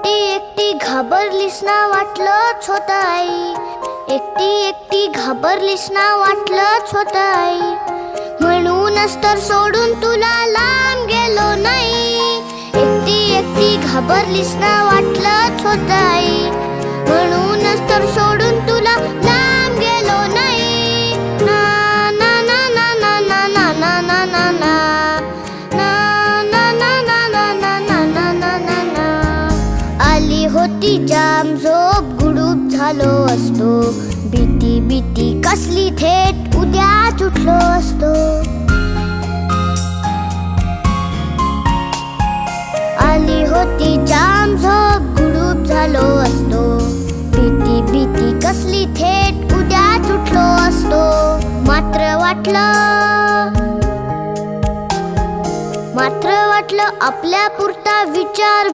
एकटी घाबरलीस ना वाटलंच होत आई, एकटी घाबरलीस ना वाटलंच होत आई. म्हणूनच तर सोडून तुला लांब गेलो नाही. एकटी घाबरलीस ना वाटलंच होत आई, म्हणूनच तर सोडून तुला लांब गेलो नाही. ना ना ना ना ना ना ना ना ना ना ना आली होती जाम झोप, गुडूप झालो असतो. भीती कसली थेट उद्याच उठलो असतो. आली होती जाम झोप, गुडूप झालो असतो. भीती कसली थेट उद्याच उठलो असतो. मात्र वाटलं आपल्या पुरता विचार